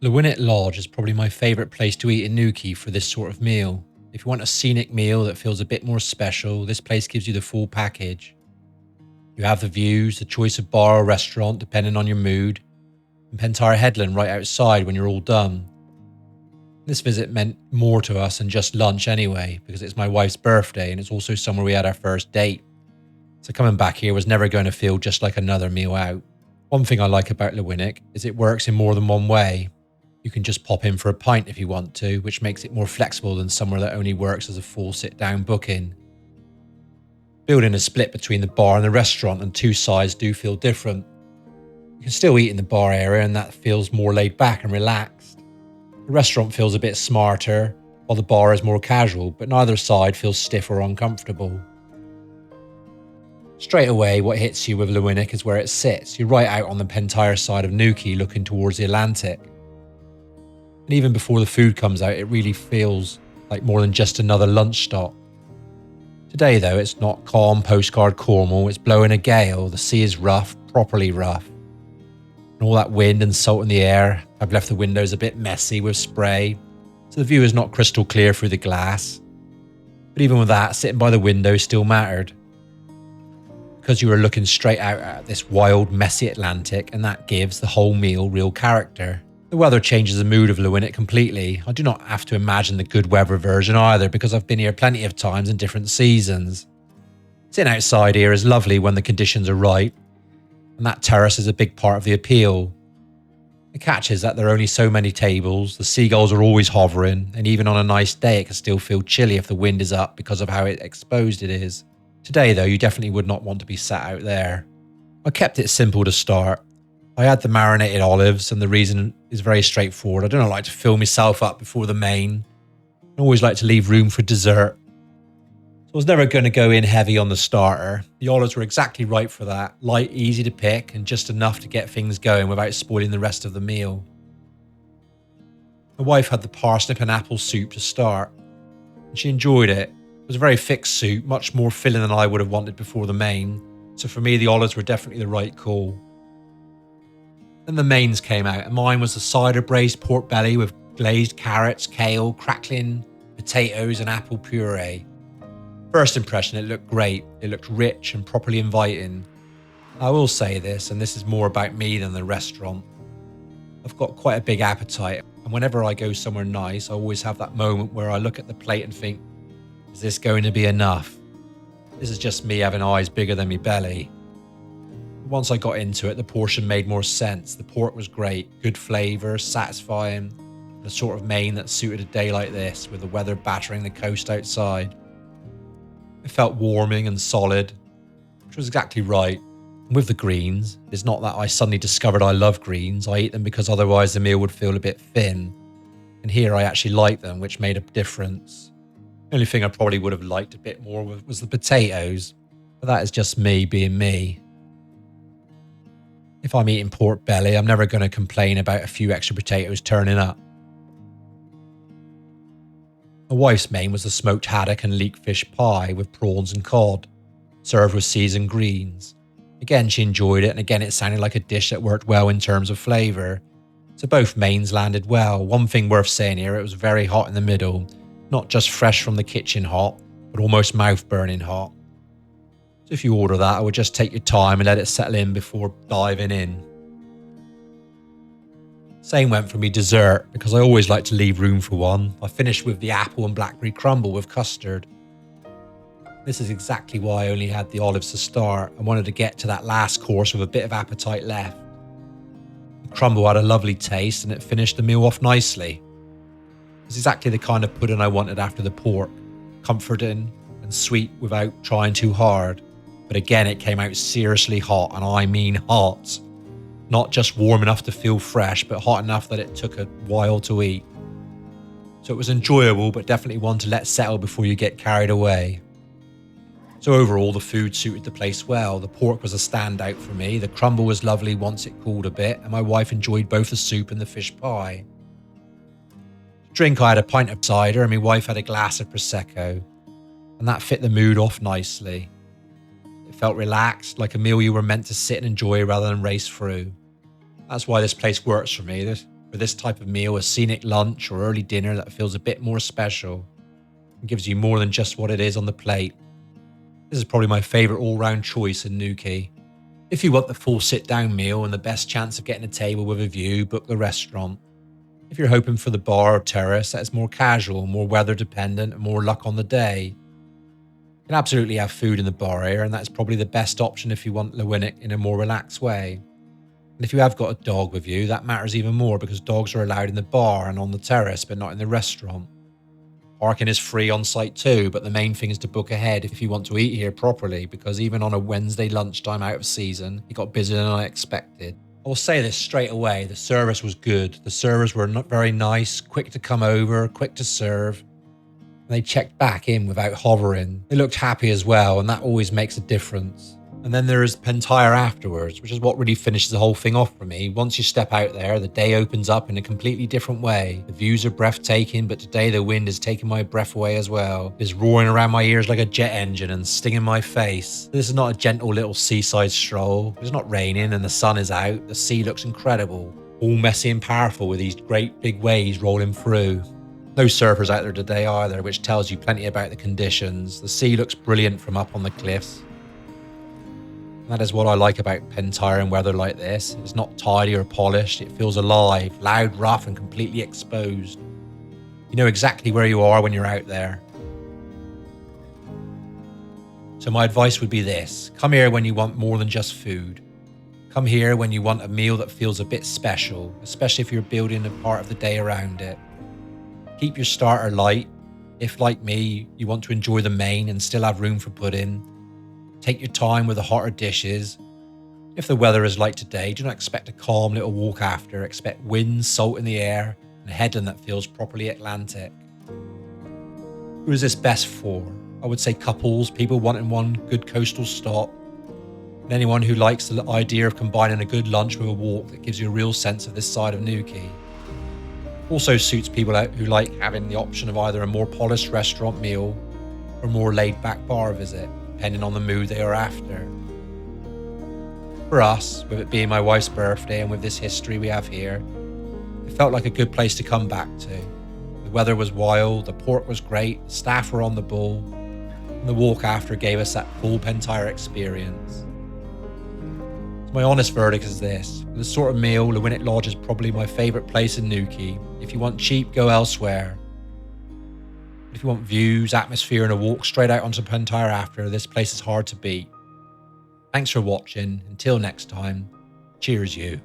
Lewinnick Lodge is probably my favourite place to eat in Newquay for this sort of meal. If you want a scenic meal that feels a bit more special, this place gives you the full package. You have the views, the choice of bar or restaurant depending on your mood, and Pentire Headland right outside when you're all done. This visit meant more to us than just lunch anyway, because it's my wife's birthday and it's also somewhere we had our first date. So coming back here was never going to feel just like another meal out. One thing I like about Lewinnick is it works in more than one way. You can just pop in for a pint if you want to, which makes it more flexible than somewhere that only works as a full sit-down booking. Building is split between the bar and the restaurant, and two sides do feel different. You can still eat in the bar area and that feels more laid back and relaxed. The restaurant feels a bit smarter, while the bar is more casual, but neither side feels stiff or uncomfortable. Straight away, what hits you with Lewinnick is where it sits. You're right out on the Pentire side of Newquay looking towards the Atlantic. And even before the food comes out, it really feels like more than just another lunch stop. Today though, it's not calm postcard Cornwall, it's blowing a gale, the sea is rough, properly rough. And all that wind and salt in the air, I've left the windows a bit messy with spray, so the view is not crystal clear through the glass. But even with that, sitting by the window still mattered. Because you were looking straight out at this wild, messy Atlantic, and that gives the whole meal real character. The weather changes the mood of Lewinnick completely. I do not have to imagine the good weather version either, because I've been here plenty of times in different seasons. Sitting outside here is lovely when the conditions are right, and that terrace is a big part of the appeal. The catch is that there are only so many tables, the seagulls are always hovering, and even on a nice day it can still feel chilly if the wind is up because of how exposed it is. Today though, you definitely would not want to be sat out there. I kept it simple to start. I had the marinated olives, and the reason is very straightforward. I don't like to fill myself up before the main. I always like to leave room for dessert. So I was never going to go in heavy on the starter. The olives were exactly right for that. Light, easy to pick, and just enough to get things going without spoiling the rest of the meal. My wife had the parsnip and apple soup to start, and she enjoyed it. It was a very thick soup, much more filling than I would have wanted before the main. So for me, the olives were definitely the right call. Then the mains came out, and mine was the cider braised pork belly with glazed carrots, kale, crackling potatoes and apple puree. First impression, it looked great. It looked rich and properly inviting. I will say this, and this is more about me than the restaurant. I've got quite a big appetite, and whenever I go somewhere nice, I always have that moment where I look at the plate and think, is this going to be enough? This is just me having eyes bigger than my belly. Once I got into it, the portion made more sense. The pork was great, good flavour, satisfying, the sort of main that suited a day like this, with the weather battering the coast outside. It felt warming and solid, which was exactly right. And with the greens, it's not that I suddenly discovered I love greens. I eat them because otherwise the meal would feel a bit thin. And here I actually like them, which made a difference. The only thing I probably would have liked a bit more was the potatoes, but that is just me being me. If I'm eating pork belly, I'm never going to complain about a few extra potatoes turning up. My wife's main was the smoked haddock and leek fish pie with prawns and cod, served with seasoned greens. Again, she enjoyed it, and again it sounded like a dish that worked well in terms of flavour. So both mains landed well. One thing worth saying here, it was very hot in the middle, not just fresh from the kitchen hot, but almost mouth-burning hot. So if you order that, I would just take your time and let it settle in before diving in. Same went for me dessert, because I always like to leave room for one. I finished with the apple and blackberry crumble with custard. This is exactly why I only had the olives to start. I wanted to get to that last course with a bit of appetite left. The crumble had a lovely taste and it finished the meal off nicely. It's exactly the kind of pudding I wanted after the pork, comforting and sweet without trying too hard. But again, it came out seriously hot, and I mean hot. Not just warm enough to feel fresh, but hot enough that it took a while to eat. So it was enjoyable, but definitely one to let settle before you get carried away. So overall, the food suited the place well. The pork was a standout for me. The crumble was lovely once it cooled a bit, and my wife enjoyed both the soup and the fish pie. To drink, I had a pint of cider, and my wife had a glass of Prosecco, and that fit the mood off nicely. It felt relaxed, like a meal you were meant to sit and enjoy rather than race through. That's why this place works for me. For this type of meal, a scenic lunch or early dinner that feels a bit more special and gives you more than just what it is on the plate. This is probably my favourite all-round choice in Newquay. If you want the full sit-down meal and the best chance of getting a table with a view, book the restaurant. If you're hoping for the bar or terrace that is more casual, more weather dependent and more luck on the day, you can absolutely have food in the bar area, and that's probably the best option if you want Lewinnick in a more relaxed way. And if you have got a dog with you, that matters even more because dogs are allowed in the bar and on the terrace, but not in the restaurant. Parking is free on site too, but the main thing is to book ahead if you want to eat here properly, because even on a Wednesday lunchtime out of season, it got busier than I expected. I will say this straight away, the service was good. The servers were not very nice, quick to come over, quick to serve. And they checked back in without hovering. They looked happy as well, and that always makes a difference. And then there is Pentire afterwards, which is what really finishes the whole thing off for me. Once you step out there, the day opens up in a completely different way. The views are breathtaking, but today the wind is taking my breath away as well. It is roaring around my ears like a jet engine and stinging my face. This is not a gentle little seaside stroll. It's not raining and the sun is out. The sea looks incredible. All messy and powerful with these great big waves rolling through. No surfers out there today either, which tells you plenty about the conditions. The sea looks brilliant from up on the cliffs. That is what I like about Pentire in weather like this. It's not tidy or polished, it feels alive, loud, rough and completely exposed. You know exactly where you are when you're out there. So my advice would be this: come here when you want more than just food. Come here when you want a meal that feels a bit special, especially if you're building a part of the day around it. Keep your starter light. If, like me, you want to enjoy the main and still have room for pudding, take your time with the hotter dishes. If the weather is like today, do not expect a calm little walk after. Expect wind, salt in the air, and a headland that feels properly Atlantic. Who is this best for? I would say couples, people wanting one good coastal stop, and anyone who likes the idea of combining a good lunch with a walk that gives you a real sense of this side of Newquay. Also suits people out who like having the option of either a more polished restaurant meal or a more laid-back bar visit, depending on the mood they are after. For us, with it being my wife's birthday and with this history we have here, it felt like a good place to come back to. The weather was wild, the port was great, the staff were on the ball, and the walk after gave us that full Pentire experience. So my honest verdict is this: for this sort of meal, Lewinnick Lodge is probably my favourite place in Newquay. If you want cheap, go elsewhere. If you want views, atmosphere and a walk straight out onto Pentire after, this place is hard to beat. Thanks for watching. Until next time, cheers you.